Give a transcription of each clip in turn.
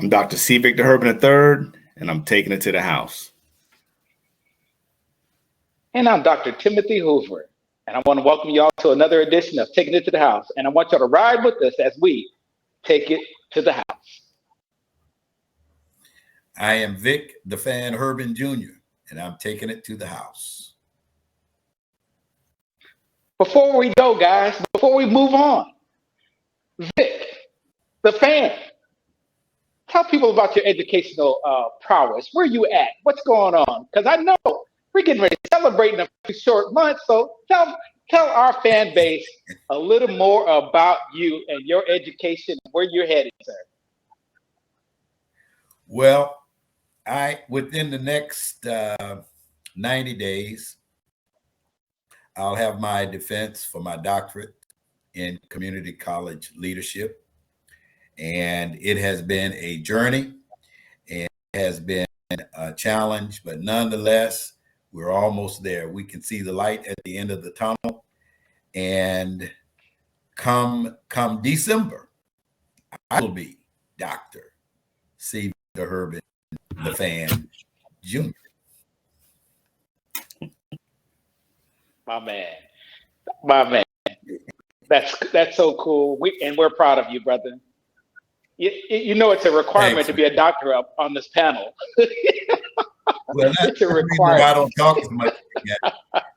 I'm Dr. C. Victor Herbin III, and I'm taking it to the house. And I'm Dr. Timothy Hoover, and I want to welcome y'all to another edition of Taking It to the House. And I want y'all to ride with us as we take it to the house. I am Vic, the Fan Herbin Jr., and I'm taking it to the house. Before we go, guys, before we move on, Vic, the Fan, tell people about your educational prowess. Where you at? What's going on? Because I know we're getting ready to celebrate in a few short months. So tell our fan base a little more about you and your education and where you're headed, sir. Well, within the next 90 days, I'll have my defense for my doctorate in community college leadership. And it has been a journey and it has been a challenge, but nonetheless, we're almost there. We can see the light at the end of the tunnel. And come December, I will be Dr. C. Herbin, the Fan Jr. My man. That's so cool. We're proud of you, brother. You know it's a requirement to be a doctor up on this panel. Well, that's a requirement. Why I don't talk as much.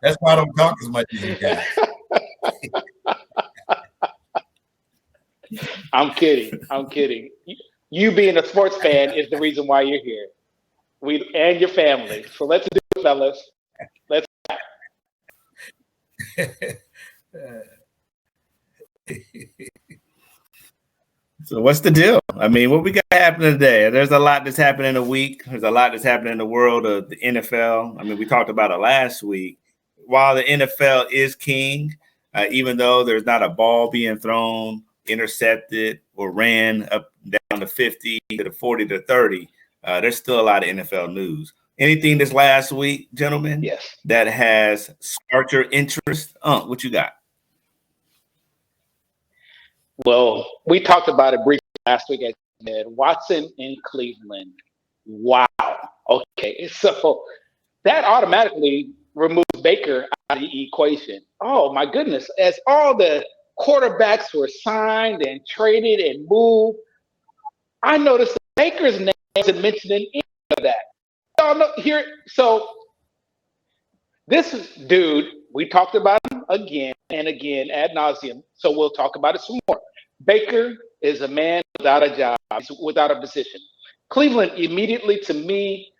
That's why I don't talk as much as you guys. I'm kidding. You being a sports fan is the reason why you're here. And your family. So let's do it, fellas. Let's. So what's the deal? I mean, what we got happening today? There's a lot that's happening in a week. There's a lot that's happening in the world of the NFL. I mean, we talked about it last week. While the NFL is king, even though there's not a ball being thrown, intercepted, or ran up down to 50 to the 40 to 30, there's still a lot of NFL news. Anything this last week, gentlemen, yes, that has sparked your interest? What you got? Well, we talked about it briefly last week. As you said, Watson in Cleveland. Wow. Okay, so that automatically removes Baker out of the equation. Oh my goodness! As all the quarterbacks were signed and traded and moved, I noticed that Baker's name wasn't mentioned in any of that. Y'all know here. So this dude, we talked about him again and again ad nauseum. So we'll talk about it some more. Baker is a man without a job, without a position. Cleveland immediately, to me,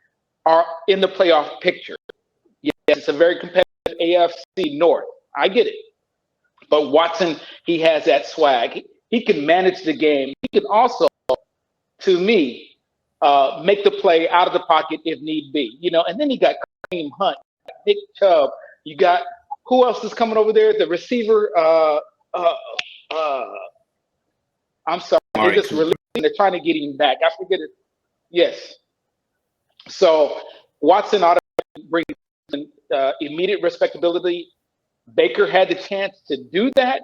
are in the playoff picture. Yes, it's a very competitive AFC North. I get it. But Watson, he has that swag. He can manage the game. He can also, to me, make the play out of the pocket if need be. And then you got Kareem Hunt, Nick Chubb. You got, who else is coming over there? The receiver, I'm sorry, they're just releasing. They're trying to get him back. I forget it. Yes. So Watson ought to bring immediate respectability. Baker had the chance to do that,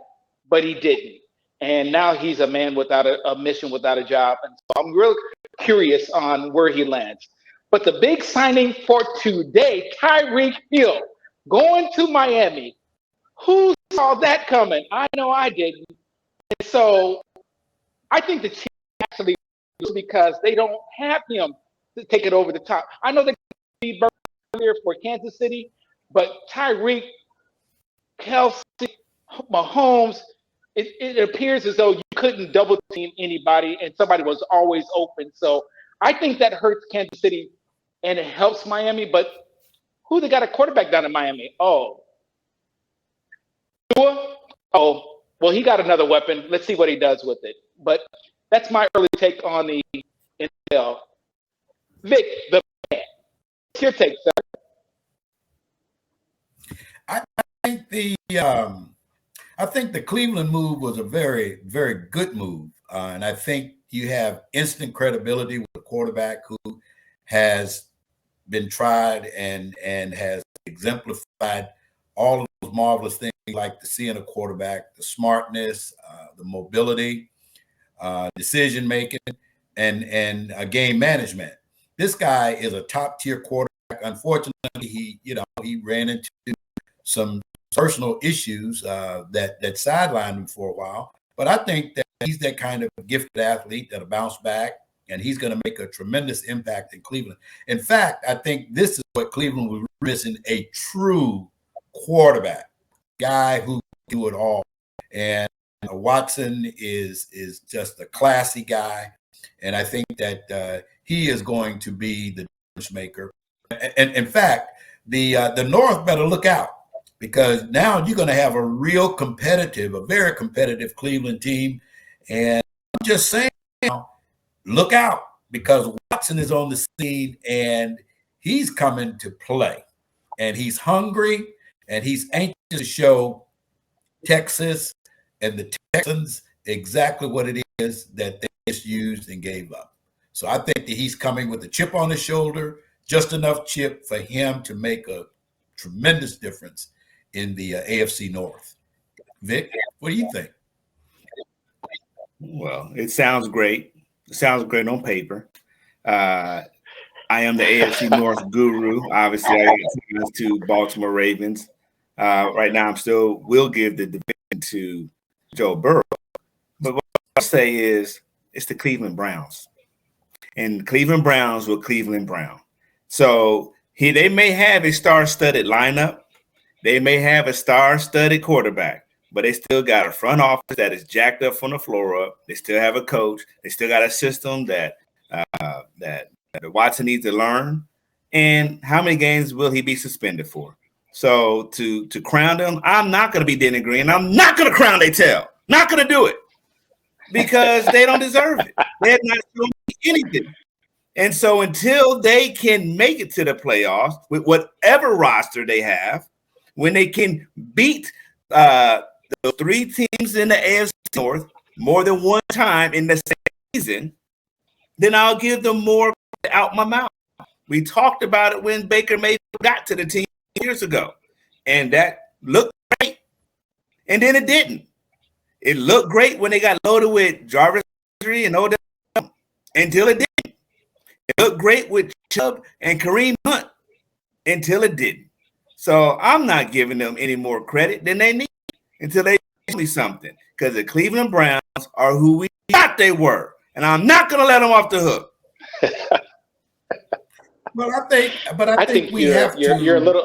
but he didn't. And now he's a man without a mission, without a job. And so I'm real curious on where he lands. But the big signing for today, Tyreek Hill, going to Miami. Who saw that coming? I know I didn't. And so I think the Chiefs actually lose because they don't have him to take it over the top. I know they beat earlier for Kansas City, but Tyreek, Kelsey, Mahomes, it appears as though you couldn't double team anybody and somebody was always open. So I think that hurts Kansas City and it helps Miami. But who they got a quarterback down in Miami? Oh, Tua? Oh, well, he got another weapon. Let's see what he does with it. But that's my early take on the NFL. Vic, the man. What's your take, sir? I think the Cleveland move was a very, very good move, and I think you have instant credibility with a quarterback who has been tried and has exemplified all of those marvelous things like to see in a quarterback: the smartness, the mobility, decision making, and game management. This guy is a top tier quarterback. Unfortunately, he ran into some personal issues that sidelined him for a while. But I think that he's that kind of gifted athlete that'll bounce back, and he's going to make a tremendous impact in Cleveland. In fact, I think this is what Cleveland was missing: a true quarterback, guy who can do it all. And Watson is just a classy guy, and I think that he is going to be the difference maker. And in fact, the North better look out, because now you're going to have a very competitive Cleveland team. And I'm just saying, look out, because Watson is on the scene and he's coming to play. And he's hungry and he's anxious to show Texas and the Texans exactly what it is that they just used and gave up. So I think that he's coming with a chip on his shoulder, just enough chip for him to make a tremendous difference in the AFC North. Vic, what do you think? Well, it sounds great. It sounds great on paper. I am the AFC North guru. Obviously, I got ties to Baltimore Ravens. Right now, will give the division to Joe Burrow. But what I'll say is it's the Cleveland Browns. And Cleveland Browns will Cleveland Brown. So they may have a star-studded lineup. They may have a star-studded quarterback, but they still got a front office that is jacked up from the floor up. They still have a coach. They still got a system that Watson needs to learn. And how many games will he be suspended for? So to crown them, I'm not going to be Denny Green. I'm not going to crown their tail. Not going to do it because they don't deserve it. They have not shown me anything. And so until they can make it to the playoffs with whatever roster they have, when they can beat the three teams in the AFC North more than one time in the same season, then I'll give them more out my mouth. We talked about it when Baker Mayfield got to the team years ago, and that looked great. And then it didn't. It looked great when they got loaded with Jarvis and Odell until it didn't. It looked great with Chubb and Kareem Hunt until it didn't. So I'm not giving them any more credit than they need until they show me something, because the Cleveland Browns are who we thought they were, and I'm not going to let them off the hook. Well, I think we have to. You're a little.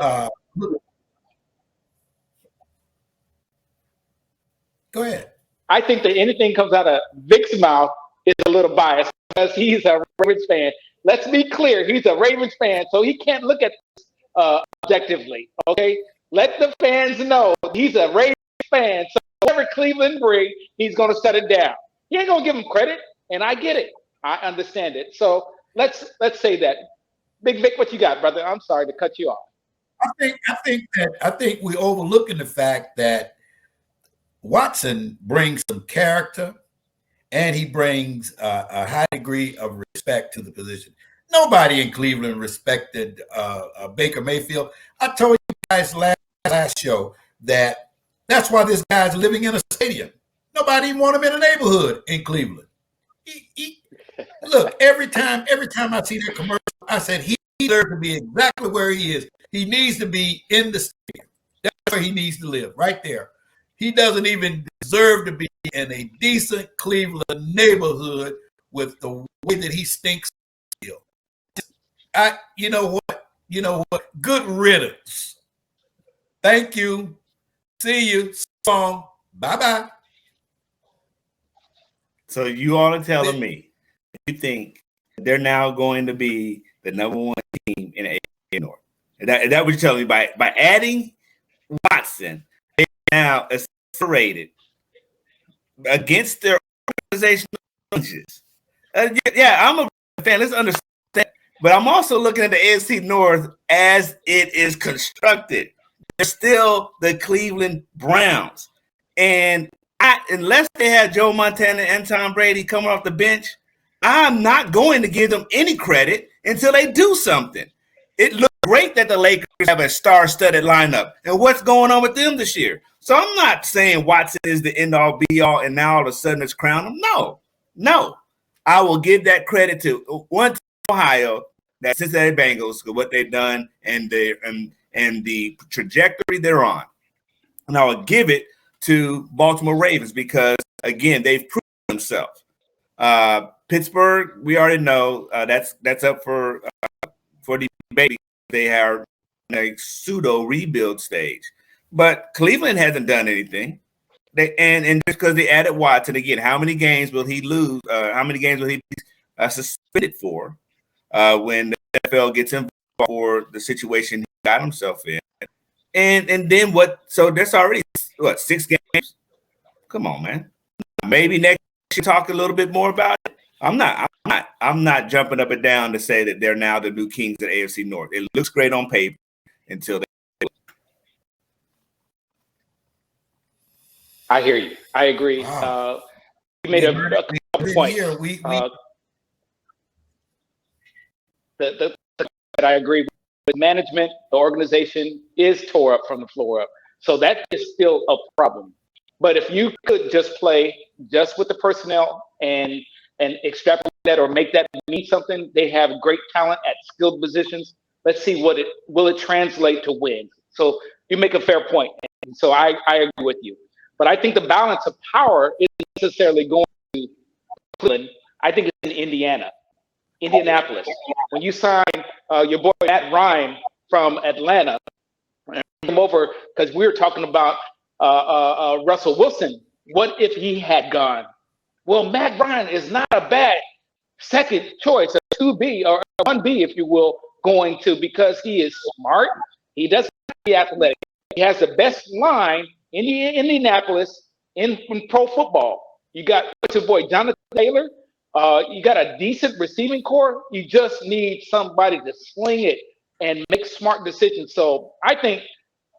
Go ahead. I think that anything comes out of Vic's mouth is a little biased because he's a Ravens fan. Let's be clear, he's a Ravens fan, so he can't look at this objectively. Okay, let the fans know he's a Ravens fan. So whatever Cleveland bring, he's going to shut it down. He ain't going to give him credit, and I get it. I understand it. So let's say that. Big Vic, what you got, brother? I'm sorry to cut you off. I think we're overlooking the fact that Watson brings some character, and he brings a high degree of respect to the position. Nobody in Cleveland respected Baker Mayfield. I told you guys last show that's why this guy's living in a stadium. Nobody even want him in a neighborhood in Cleveland. Look, every time I see that commercial, I said he deserves to be exactly where he is. He needs to be in the stadium. That's where he needs to live, right there. He doesn't even deserve to be in a decent Cleveland neighborhood with the way that he stinks. You know what? Good riddance. Thank you. See you. So long. Bye-bye. So you all are telling me you think they're now going to be the number one team in the AFC North? Is that what you're telling me? By adding Watson, they now accelerated against their organizational changes. Yeah, I'm a fan. Let's understand. But I'm also looking at the AFC North as it is constructed. They're still the Cleveland Browns. And unless they have Joe Montana and Tom Brady coming off the bench, I'm not going to give them any credit until they do something. It looks great that the Lakers have a star-studded lineup. And what's going on with them this year? So I'm not saying Watson is the end-all, be-all, and now all of a sudden it's crowned him. No. I will give that credit to one Ohio, that Cincinnati Bengals, for what they've done and the trajectory they're on. And I will give it to Baltimore Ravens because, again, they've proven themselves. Pittsburgh, we already know that's up for debate. They are in a pseudo rebuild stage, but Cleveland hasn't done anything. And just because they added Watson again, how many games will he lose? How many games will he be suspended for when the NFL gets involved for the situation he got himself in? And then what? So there's already 6 games. Come on, man. Maybe next year talk a little bit more about it. I'm not jumping up and down to say that they're now the new kings of the AFC North. It looks great on paper until they. I hear you. I agree. Wow. You made a point. That I agree with management. The organization is tore up from the floor up. So that is still a problem. But if you could just play just with the personnel and extrapolate that or make that mean something, they have great talent at skilled positions. Let's see will it translate to wins. So you make a fair point. And so I agree with you. But I think the balance of power isn't necessarily going to Cleveland. I think it's in Indianapolis. When you sign your boy Matt Ryan from Atlanta, come over because we were talking about Russell Wilson. What if he had gone? Well, Matt Ryan is not a bad second choice, a 2B or a 1B, if you will, going to, because he is smart. He doesn't have to be athletic. He has the best line in Indianapolis in pro football. You got your boy Jonathan Taylor. You got a decent receiving core. You just need somebody to sling it and make smart decisions. So I think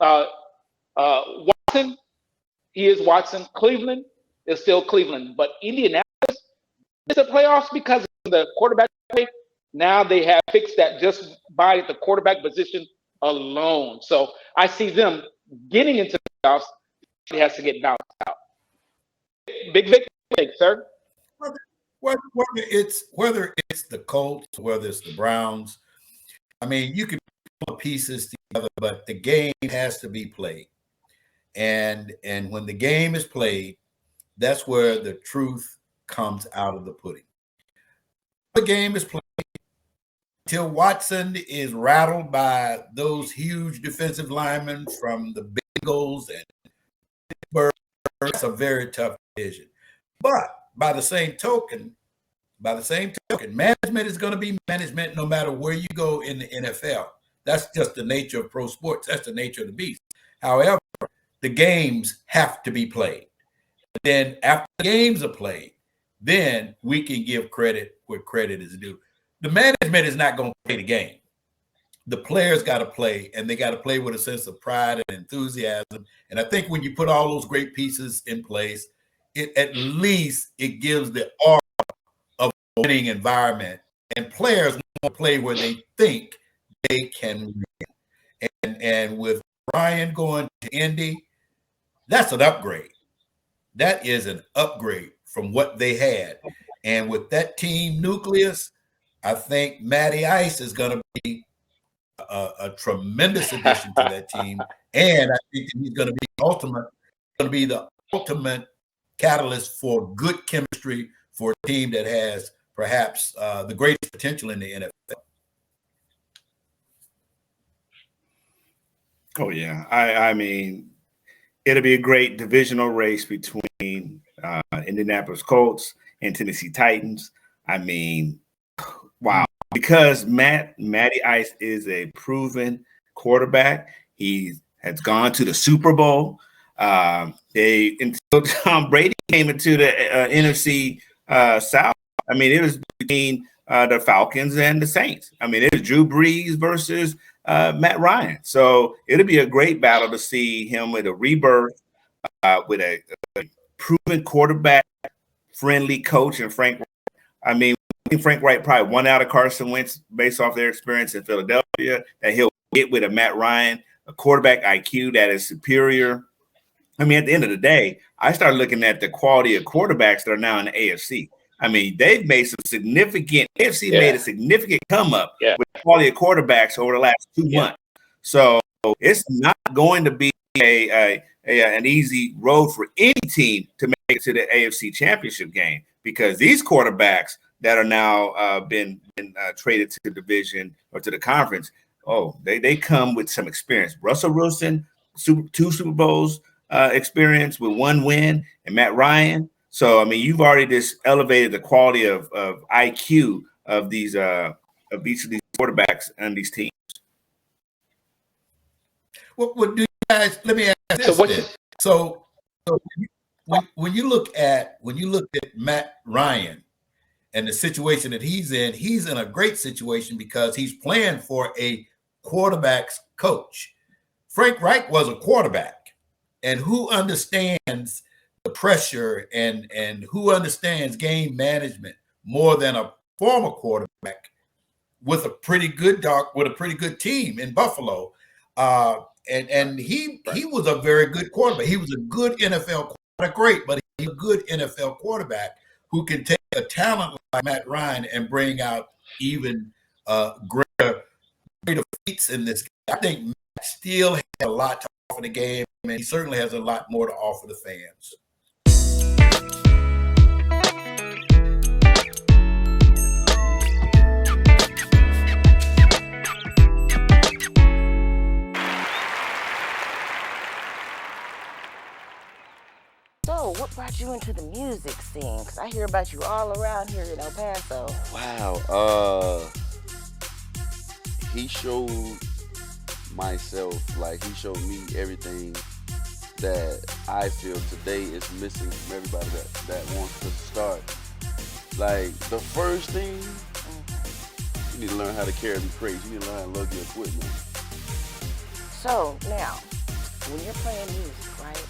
Watson, he is Watson. Cleveland is still Cleveland, but Indianapolis is the playoffs because of the quarterback play. Now they have fixed that just by the quarterback position alone. So I see them getting into the playoffs. It has to get bounced out. Big victory, sir. Whether it's the Colts, whether it's the Browns, I mean, you can put pieces together, but the game has to be played. And when the game is played, that's where the truth comes out of the pudding. The game is played till Watson is rattled by those huge defensive linemen from the Bengals and Pittsburgh. It's a very tough decision. But by the same token, management is going to be management no matter where you go in the NFL. That's just the nature of pro sports. That's the nature of the beast. However, the games have to be played. Then after the games are played, then we can give credit where credit is due. The management is not going to play the game. The players got to play, and they got to play with a sense of pride and enthusiasm. And I think when you put all those great pieces in place, at least it gives the aura of a winning environment. And players want to play where they think they can win. And with Ryan going to Indy, that's an upgrade. That is an upgrade from what they had. And with that team nucleus, I think Matty Ice is going to be a tremendous addition to that team. And I think that he's going to be the ultimate catalyst for good chemistry for a team that has perhaps the greatest potential in the NFL. Oh yeah, I mean, it'll be a great divisional race between Indianapolis Colts and Tennessee Titans. I mean, wow, because Matty Ice is a proven quarterback. He has gone to the Super Bowl. Until Tom Brady came into the NFC South. I mean, it was between the Falcons and the Saints. I mean, it was Drew Brees versus Matt Ryan. So it'll be a great battle to see him with a rebirth, with a proven quarterback, friendly coach, and Frank. I mean, Frank Wright probably won out of Carson Wentz based off their experience in Philadelphia. That he'll get with a Matt Ryan, a quarterback IQ that is superior. I mean, at the end of the day, I started looking at the quality of quarterbacks that are now in the AFC. I mean, they've made some significant – AFC made a significant come-up with the quality of quarterbacks over the last 2 months. So it's not going to be an easy road for any team to make it to the AFC Championship game, because these quarterbacks that are now been traded to the division or to the conference, they come with some experience. Russell Wilson, 2 Super Bowls experience with 1 win, and Matt Ryan. So, I mean, you've already just elevated the quality of IQ of these of each of these quarterbacks and these teams. What do you guys? Let me ask this. So when you look at Matt Ryan and the situation that he's in a great situation because he's playing for a quarterback's coach. Frank Reich was a quarterback, and who understands the pressure and who understands game management more than a former quarterback with a pretty good team in Buffalo. And he was a very good quarterback. He was a good NFL quarterback, great, but he's a good NFL quarterback who can take a talent like Matt Ryan and bring out even greater feats in this game. I think Matt still has a lot to offer the game, and he certainly has a lot more to offer the fans. So, what brought you into the music scene? Because I hear about you all around here in El Paso. Wow. He showed myself, like he showed me everything that I feel today is missing from everybody that wants to start. Like, the first thing, you need to learn how to carry the crates. You need to learn how to load your equipment. So, now, when you're playing music, right?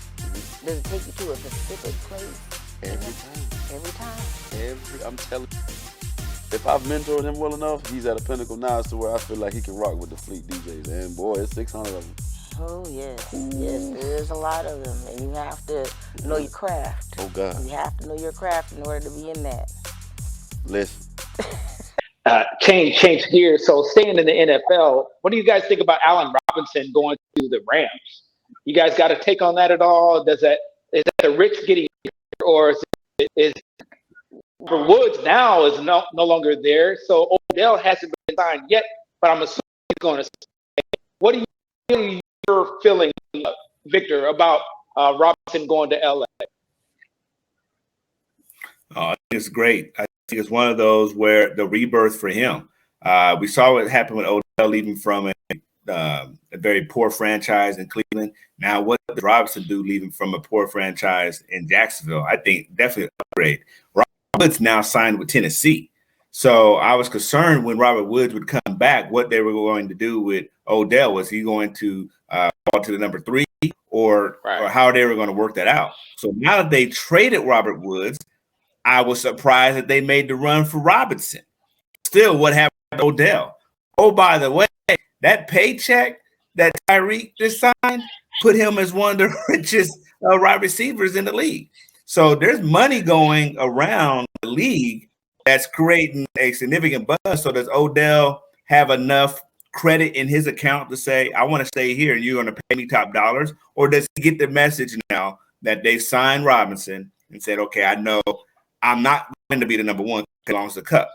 Does it take you to a specific place? Every time? I'm telling you, if I've mentored him well enough, he's at a pinnacle now to where I feel like he can rock with the fleet DJs. And boy, it's 600 of them. Oh, yes. Yes, there's a lot of them. And you have to know your craft. Oh, God. You have to know your craft in order to be in that. Listen. Change gears. So staying in the NFL, what do you guys think about Allen Robinson going to the Rams? You guys got a take on that at all? Is that the rich getting, or is Woods now is no longer there? So Odell hasn't been signed yet, but I'm assuming he's going to stay. What are you feeling, Victor, about Robinson going to LA? Oh, I think it's great. I think it's one of those where the rebirth for him. We saw what happened with Odell leaving from a very poor franchise in Cleveland. Now, what does Robinson do leaving from a poor franchise in Jacksonville? I think definitely an upgrade. Robert Woods now signed with Tennessee. So I was concerned when Robert Woods would come back, what they were going to do with Odell. Was he going to fall to the number 3 or how they were going to work that out? So now that they traded Robert Woods, I was surprised that they made the run for Robinson. Still, what happened to Odell? Oh, by the way, that paycheck that Tyreek just signed put him as one of the richest wide receivers in the league. So there's money going around the league that's creating a significant buzz. So does Odell have enough credit in his account to say, I want to stay here and you're going to pay me top dollars? Or does he get the message now that they signed Robinson and said, okay, I know I'm not going to be the number one as long as the cup.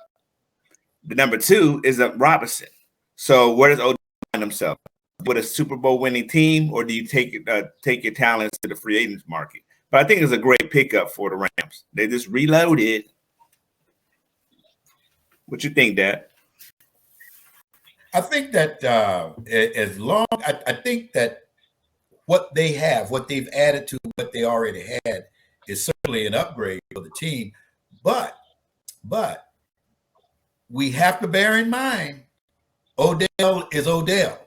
The number two is Robinson. So where does Odell find himself? With a Super Bowl winning team, or do you take your talents to the free agents market? But I think it's a great pickup for the Rams. They just reloaded. What you think, Dad? I think that I think that what they have, what they've added to what they already had, is certainly an upgrade for the team. But we have to bear in mind, Odell is Odell.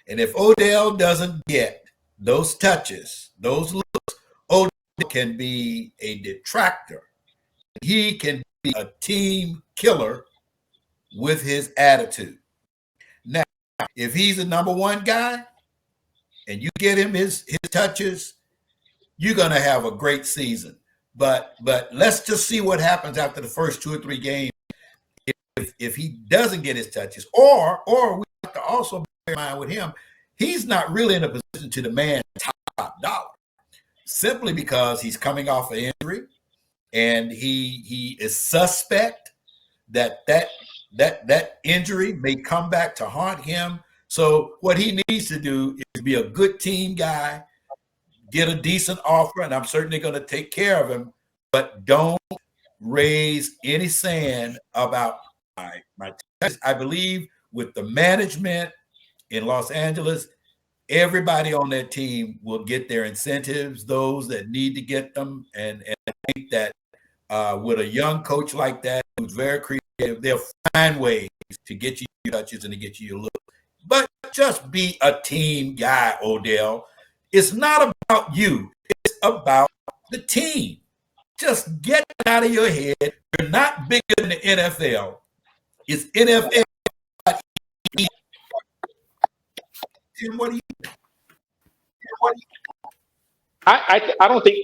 And if Odell doesn't get those touches, those looks, Odell can be a detractor. He can be a team killer with his attitude. Now, if he's a number one guy and you get him his touches, you're going to have a great season. But let's just see what happens after the first 2 or 3 games. If he doesn't get his touches, or we have to also bear in mind with him, he's not really in a position to demand top dollar, simply because he's coming off an injury and he is suspect that injury may come back to haunt him. So what he needs to do is be a good team guy, get a decent offer, and I'm certainly going to take care of him, but don't raise any sand about my touches. I believe with the management in Los Angeles, everybody on that team will get their incentives, those that need to get them. And I think that with a young coach like that, who's very creative, they'll find ways to get you your touches and to get you your look. But just be a team guy, Odell. It's not about you. It's about the team. Just get it out of your head. You're not bigger than the NFL. It's NFL. Tim, what do you think? I don't think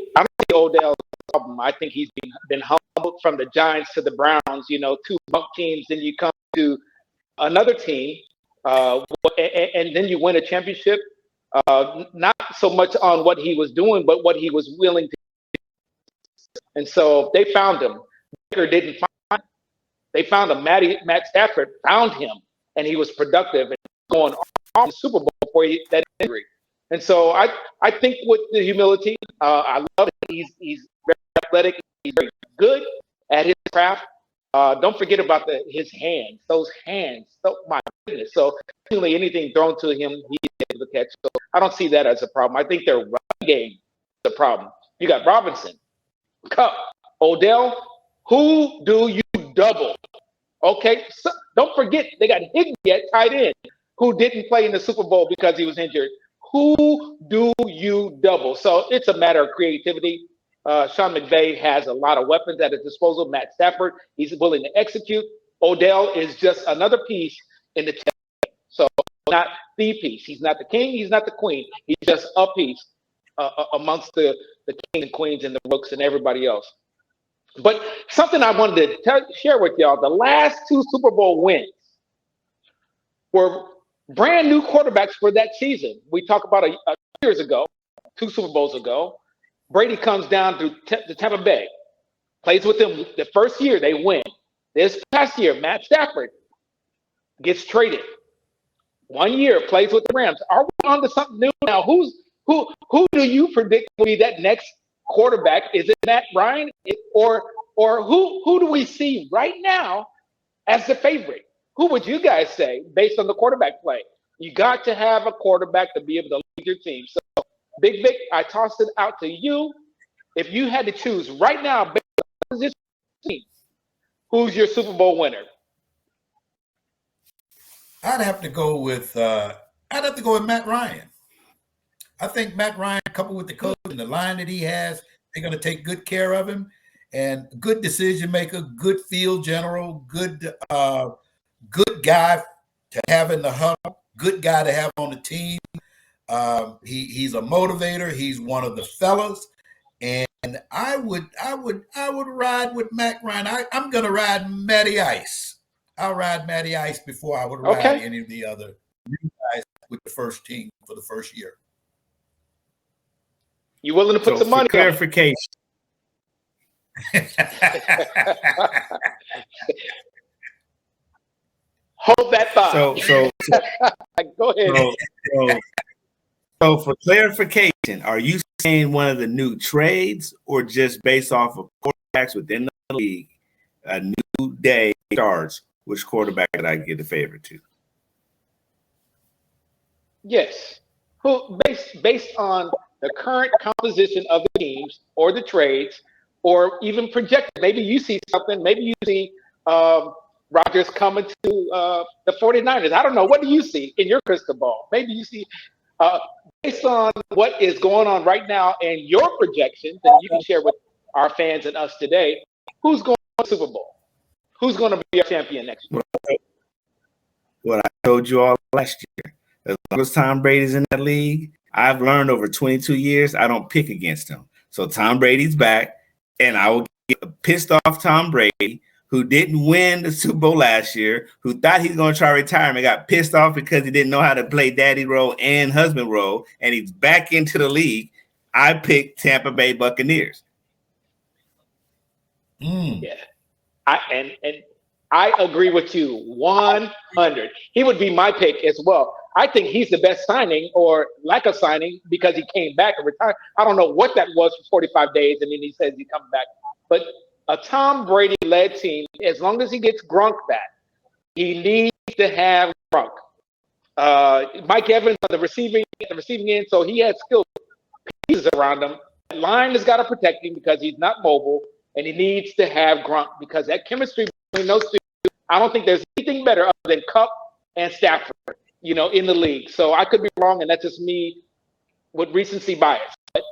Odell's a problem. I think he's been humbled from the Giants to the Browns, 2 bunk teams. Then you come to another team, and then you win a championship. Not so much on what he was doing, but what he was willing to do. And so they found him. Baker didn't find him. They found him. Matt Stafford found him, and he was productive and going on the Super Bowl before that injury. And so I think with the humility, I love it. He's very athletic. He's very good at his craft. Don't forget about his hands. Those hands. So my goodness. So really anything thrown to him, he's able to catch. So I don't see that as a problem. I think their run game is a problem. You got Robinson, Cup, Odell. Who do you double? Okay. So don't forget they got Higbee at tight end, who didn't play in the Super Bowl because he was injured. Who do you double? So it's a matter of creativity. Sean McVay has a lot of weapons at his disposal. Matt Stafford, he's willing to execute. Odell is just another piece in the chess. So not the piece. He's not the king. He's not the queen. He's just a piece amongst the kings and queens and the rooks and everybody else. But something I wanted to share with y'all, the last 2 Super Bowl wins were brand new quarterbacks for that season. We talked about a years ago, 2 Super Bowls ago. Brady comes down to Tampa Bay, plays with them the first year, they win. This past year, Matt Stafford gets traded. 1 year, plays with the Rams. Are we on to something new now? Who do you predict will be that next quarterback? Is it Matt Ryan, or who do we see right now as the favorite? Who would you guys say based on the quarterback play? You got to have a quarterback to be able to lead your team. So, Big Vic, I tossed it out to you. If you had to choose right now, based on this team, who's your Super Bowl winner? I'd have to go with Matt Ryan. I think Matt Ryan, coupled with the coach and the line that he has, they're going to take good care of him. And good decision maker, good field general, good guy to have in the huddle, good guy to have on the team. He's a motivator. He's one of the fellas, and I would ride with Matt Ryan. I'm going to ride Matty Ice. I'll ride Matty Ice before I would ride Okay. any of the other new guys with the first team for the first year. You willing to put So some for money on it? clarification, Hold that thought. so Go ahead. So for clarification, are you saying one of the new trades or just based off of quarterbacks within the league, a new day starts, which quarterback did I give the favor to? Yes. Who based on the current composition of the teams or the trades or even projected. Maybe you see something. Maybe you see Rodgers coming to the 49ers. I don't know. What do you see in your crystal ball? Maybe you see based on what is going on right now and your projections that you can share with our fans and us today, who's going to the Super Bowl? Who's going to be our champion next year? What I told you all last year. As long as Tom Brady's in that league, I've learned over 22 years, I don't pick against him. So Tom Brady's back, and I will get a pissed off Tom Brady, who didn't win the Super Bowl last year, who thought he was going to try retirement, got pissed off because he didn't know how to play daddy role and husband role, and he's back into the league. I picked Tampa Bay Buccaneers. Yeah. I agree with you 100. He would be my pick as well. I think he's the best signing or lack of signing because he came back and retired. I don't know what that was for 45 days, and then he says he comes back. But a Tom Brady-led team, as long as he gets Gronk back, he needs to have Gronk. Mike Evans on the receiving end, so he has skill pieces around him. The line has got to protect him because he's not mobile, and he needs to have Gronk because that chemistry between those two, I don't think there's anything better other than Kupp and Stafford, in the league. So I could be wrong, and that's just me with recency bias. But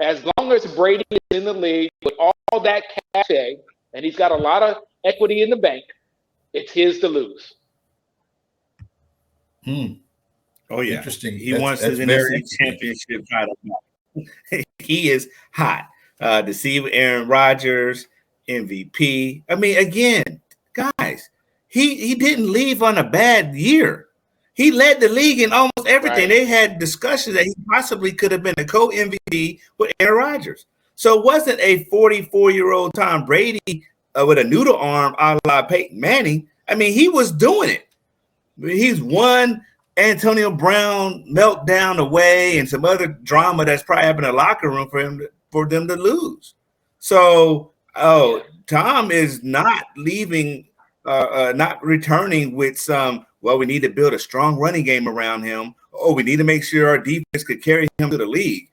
as long as Brady is in the league with all that cachet, and he's got a lot of equity in the bank, it's his to lose. Oh, yeah. Interesting. He wants his NFC championship title. He is hot. To see Aaron Rodgers, MVP. I mean, again, guys, he didn't leave on a bad year. He led the league in almost everything. Right. They had discussions that he possibly could have been a co-MVP with Aaron Rodgers. So it wasn't a 44-year-old Tom Brady with a noodle arm a la Peyton Manning. I mean, he was doing it. He's won Antonio Brown meltdown away and some other drama that's probably happened in the locker room for them to lose. So, Tom is not leaving, not returning with some, well, we need to build a strong running game around him. Oh, we need to make sure our defense could carry him to the league.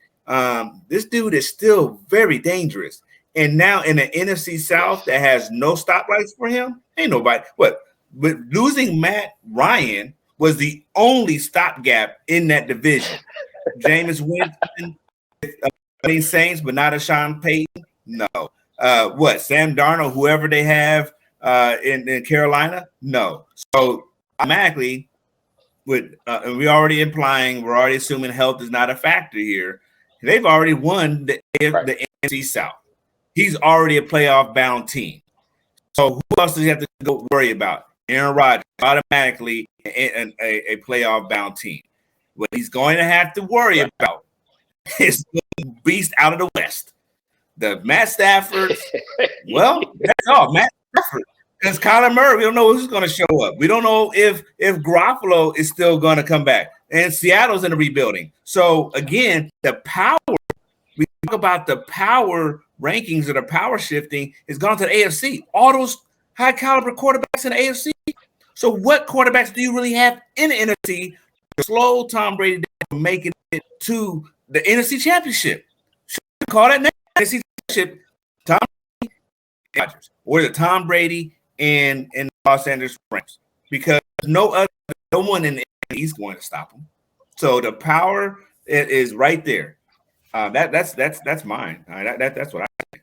This dude is still very dangerous. And now in the NFC South that has no stoplights for him, ain't nobody. But losing Matt Ryan was the only stopgap in that division. Jameis Winston, Saints, but not a Sean Payton. No. Sam Darnold, whoever they have in Carolina? No. So automatically, we're already assuming health is not a factor here. They've already won the NFC South. He's already a playoff-bound team. So who else does he have to go worry about? Aaron Rodgers, automatically a playoff-bound team. What he's going to have to worry about is the beast out of the West. The Matt Stafford. Well, that's all. Matt Stafford. Because Kyler Murray, we don't know who's going to show up. We don't know if Garoppolo is still going to come back. And Seattle's in a rebuilding. So, again, the power, we talk about the power rankings or the power shifting is gone to the AFC. All those high-caliber quarterbacks in the AFC. So what quarterbacks do you really have in the NFC to slow Tom Brady down from making it to the NFC Championship? Should we call that name? NFC Championship, Tom Brady and Rodgers, or the Tom Brady and the Los Angeles Rams, because no one in the East going to stop them. So the power is right there. That's mine. That's what I think.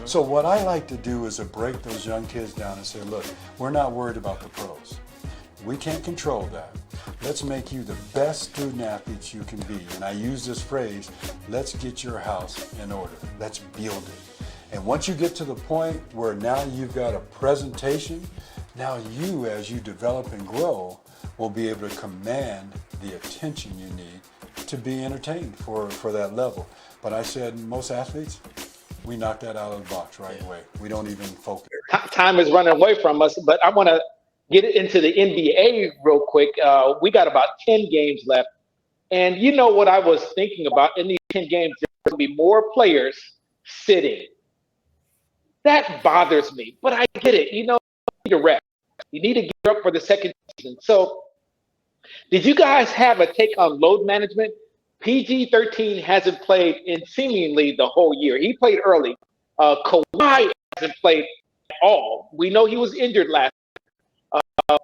So what I like to do is to break those young kids down and say, look, we're not worried about the pros. We can't control that. Let's make you the best student athletes you can be. And I use this phrase, let's get your house in order. Let's build it. And once you get to the point where now you've got a presentation, now you, as you develop and grow, will be able to command the attention you need to be entertained for that level. But I said, most athletes, we knock that out of the box right away. We don't even focus. Time is running away from us, but I want to get into the NBA real quick. We got about 10 games left. And you know what I was thinking about? In these 10 games, there's going to be more players sitting. That bothers me, but I get it. You know, you need to rest. You need to gear up for the second season. So did you guys have a take on load management? PG-13 hasn't played in seemingly the whole year. He played early. Kawhi hasn't played at all. We know he was injured last year.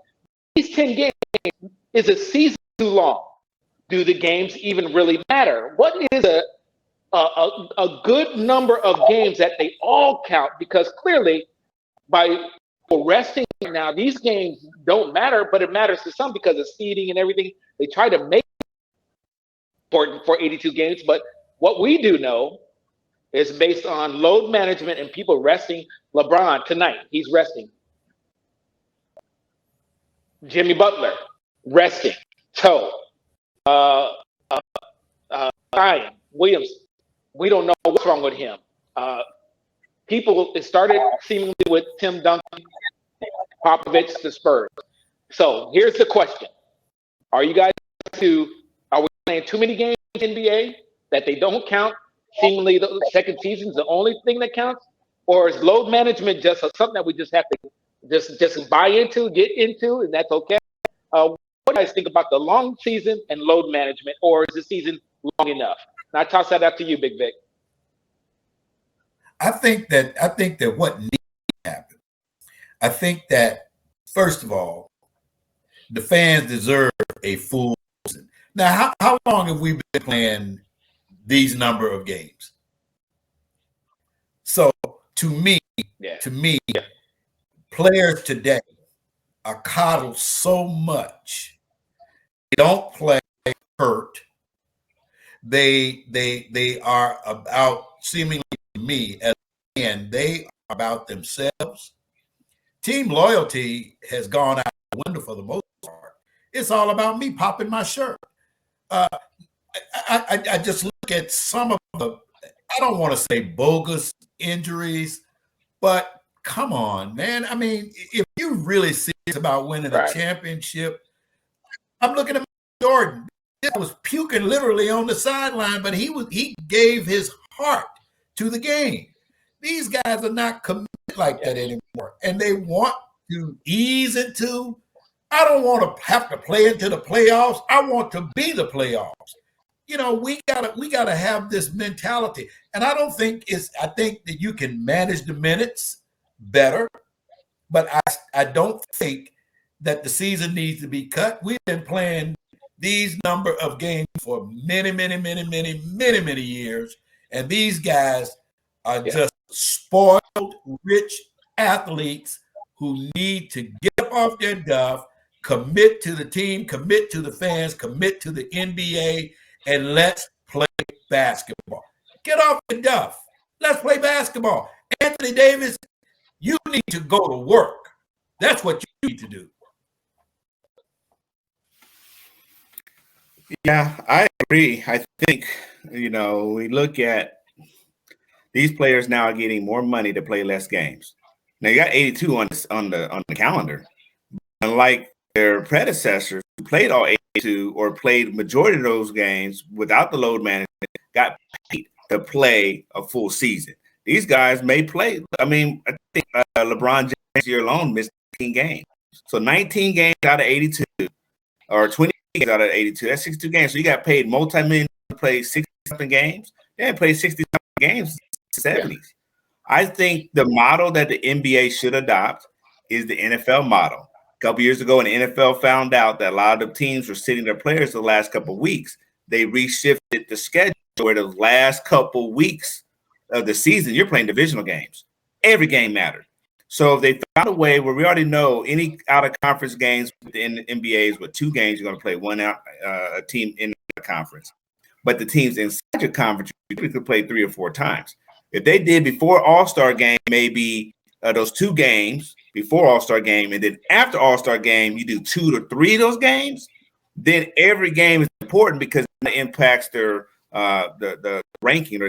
These 10 games, is a season too long? Do the games even really matter? What is a good number of games that they all count? Because clearly, by resting now, these games don't matter, but it matters to some because of seeding and everything. They try to make important for 82 games, but what we do know is based on load management and people resting. LeBron tonight, he's resting. Jimmy Butler, resting. Toe. Ryan Williams, we don't know what's wrong with him. It started seemingly with Tim Duncan, Popovich, the Spurs. So here's the question. Are we playing too many games in the NBA that they don't count? Seemingly the second season is the only thing that counts? Or is load management just something that we just have to just buy into, get into, and that's okay? What do you guys think about the long season and load management, or is the season long enough? And I toss that out to you, Big Vic. I think that what needs to happen, I think that, first of all, the fans deserve a full season. Now, how long have we been playing these number of games? So to me, players today are coddled so much. They don't play hurt. They are about, seemingly to me, as and they are about themselves. Team loyalty has gone out the window for the most part. It's all about me popping my shirt. I just look at some of the, I don't want to say bogus injuries, but come on, man. I mean, if you're really serious about winning a championship, I'm looking at Jordan. He was puking literally on the sideline, but he gave his heart to the game. These guys are not committed like that anymore, and they want to ease into. I don't want to have to play into the playoffs. I want to be the playoffs. You know, we gotta have this mentality, and I think that you can manage the minutes better, but I don't think that the season needs to be cut. We've been playing these number of games for many years, and these guys are just spoiled, rich athletes who need to get up off their duff, commit to the team, commit to the fans, commit to the NBA, and let's play basketball. Get off the duff. Let's play basketball. Anthony Davis, you need to go to work. That's what you need to do. Yeah, I agree. I think, we look at these players now are getting more money to play less games. Now you got 82 on the calendar. Unlike their predecessors who played all 82 or played majority of those games without the load management, got paid to play a full season. These guys may play. I mean, I think LeBron James this year alone missed 19 games. So 19 games out of 82 or 20 games out of 82. That's 62 games. So you got paid multi-million to play 60-something games. They didn't play 60-something games in the 70s. I think the model that the NBA should adopt is the NFL model. A couple years ago, when the NFL found out that a lot of the teams were sitting their players the last couple of weeks, they reshifted the schedule where the last couple weeks of the season, you're playing divisional games. every game mattered. So if they found a way where we already know any out of conference games in the NBA is with 2 games you're going to play, one out a team in the conference, but the teams inside your conference you could play 3 or 4 times. If they did before All-Star game, maybe those 2 games before All-Star game, and then after All-Star game, you do 2 to 3 of those games, then every game is important because it impacts their the ranking.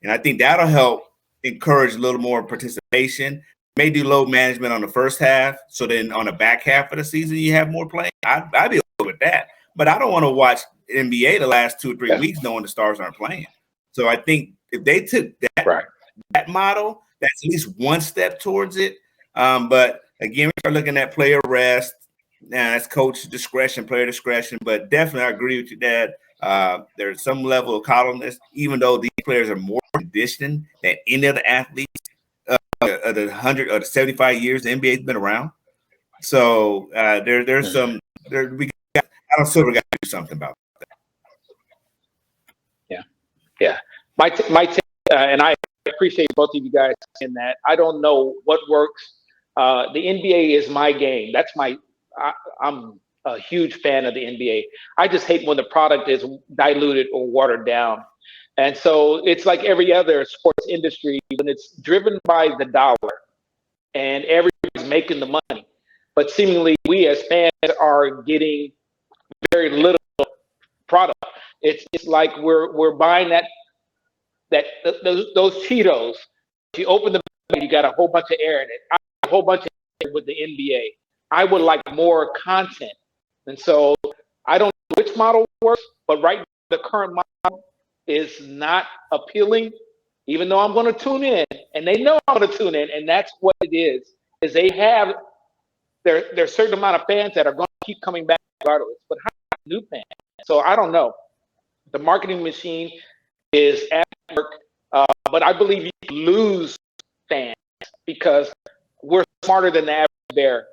And I think that'll help encourage a little more participation. May do load management on the first half, so then on the back half of the season you have more playing. I'd be okay with that, but I don't want to watch NBA the last 2 or 3 weeks knowing the stars aren't playing. So I think if they took that model, that's at least one step towards it. But again, we start looking at player rest. Now that's coach discretion, player discretion. But definitely, I agree with you, Dad. There's some level of coddleness, even though these players are more conditioned than any other athletes. The 100 or the 75 years the NBA has been around. So there's some Adam Silver got to do something about that. Yeah. My and I appreciate both of you guys saying that. I don't know what works. The NBA is my game. That's I'm a huge fan of the NBA. I just hate when the product is diluted or watered down. And so it's like every other sports industry when it's driven by the dollar and everybody's making the money. But seemingly we as fans are getting very little product. It's like we're buying those Cheetos. If you open the bag, you got a whole bunch of air in it. I have a whole bunch of air with the NBA. I would like more content. And so I don't know which model works, but right now the current model is not appealing, even though I'm going to tune in, and they know I'm going to tune in, and that's what it is they have there's a certain amount of fans that are going to keep coming back regardless, but how new fans? So I don't know. The marketing machine is at work, but I believe you lose fans because we're smarter than the average bear.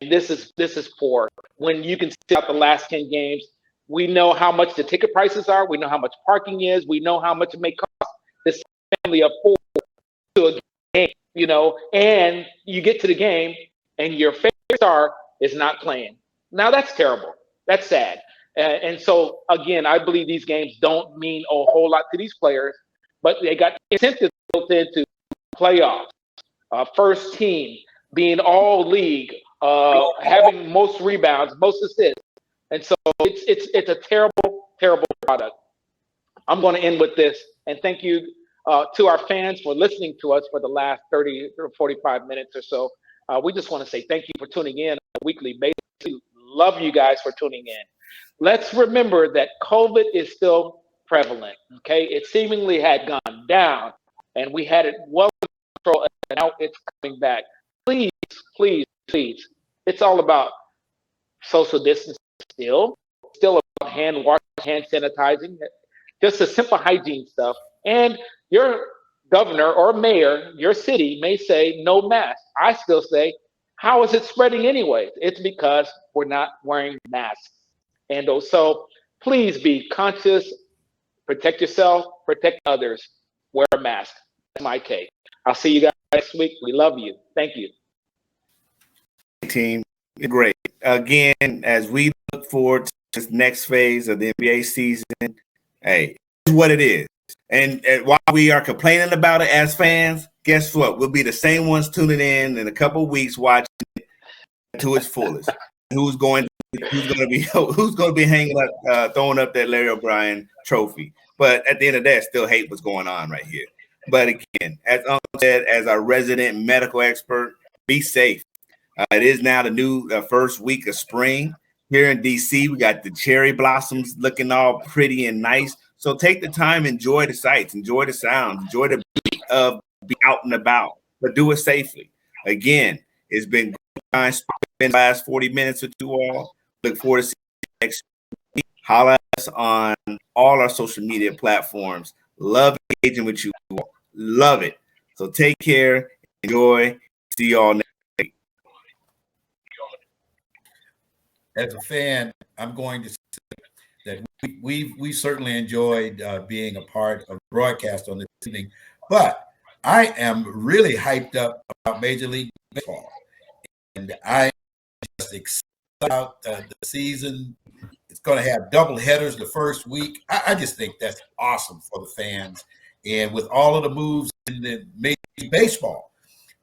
This is poor. When you can see out the last 10 games, we know how much the ticket prices are. We know how much parking is. We know how much it may cost this family of 4 to a game, and you get to the game and your favorite star is not playing. Now that's terrible. That's sad. And so, again, I believe these games don't mean a whole lot to these players, but they got incentives built into playoffs, first team, being all league, having most rebounds, most assists. And so it's a terrible, terrible product. I'm going to end with this, and thank you to our fans for listening to us for the last 30 or 45 minutes or so. We just want to say thank you for tuning in on a weekly basis. Love you guys for tuning in. Let's remember that COVID is still prevalent, okay? It seemingly had gone down, and we had it well under control, and now it's coming back. Please, please, please. It's all about social distancing still about hand washing, hand sanitizing, just the simple hygiene stuff. And your governor or mayor, your city may say no mask. I still say, how is it spreading anyway? It's because we're not wearing masks. And so please be conscious, protect yourself, protect others, wear a mask. That's my take. I'll see you guys next week. We love you. Thank you. Team, great. Again, as we look forward to this next phase of the NBA season, hey, it's what it is. And while we are complaining about it as fans, guess what? We'll be the same ones tuning in a couple of weeks watching it to its fullest. Who's going to be hanging up, throwing up that Larry O'Brien trophy? But at the end of the day, I still hate what's going on right here. But again, as Uncle said, as our resident medical expert, be safe. It is now the new first week of spring here in DC. We got the cherry blossoms looking all pretty and nice. So take the time, enjoy the sights, enjoy the sounds, enjoy the beauty of be out and about, but do it safely. Again, it's been time spent the last 40 minutes with you all. Look forward to seeing you next week. Holla at us on all our social media platforms. Love engaging with you all. Love it. So take care, enjoy. See you all next week. As a fan, I'm going to say that we certainly enjoyed being a part of the broadcast on this evening, but I am really hyped up about Major League Baseball, and I just excited about the season. It's going to have double headers the first week. I just think that's awesome for the fans. And with all of the moves in the Major League Baseball,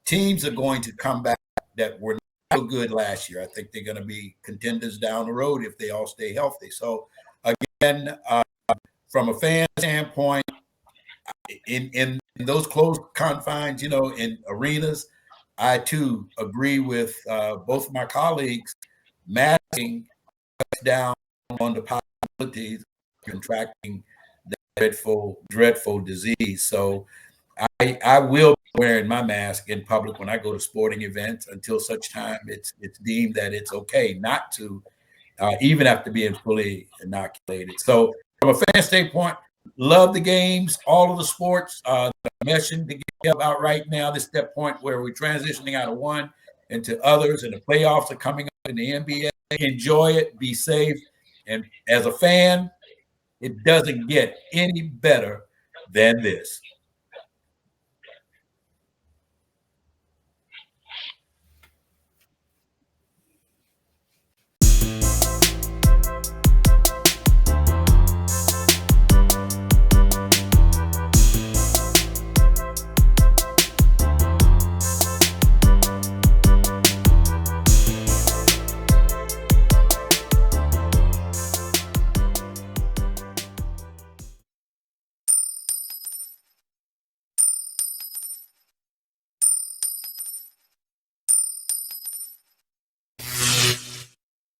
teams are going to come back that were not so good last year. I think they're going to be contenders down the road if they all stay healthy. So again, from a fan standpoint, in those close confines, in arenas, I too agree with both of my colleagues. Masking cuts down on the possibilities of contracting that dreadful disease. So I will be wearing my mask in public when I go to sporting events until such time it's deemed that it's okay not to, even after being fully inoculated. So from a fan standpoint, love the games, all of the sports. The meshing together about right now, this is that point where we're transitioning out of one into others, and the playoffs are coming up in the NBA. Enjoy it, be safe. And as a fan, it doesn't get any better than this.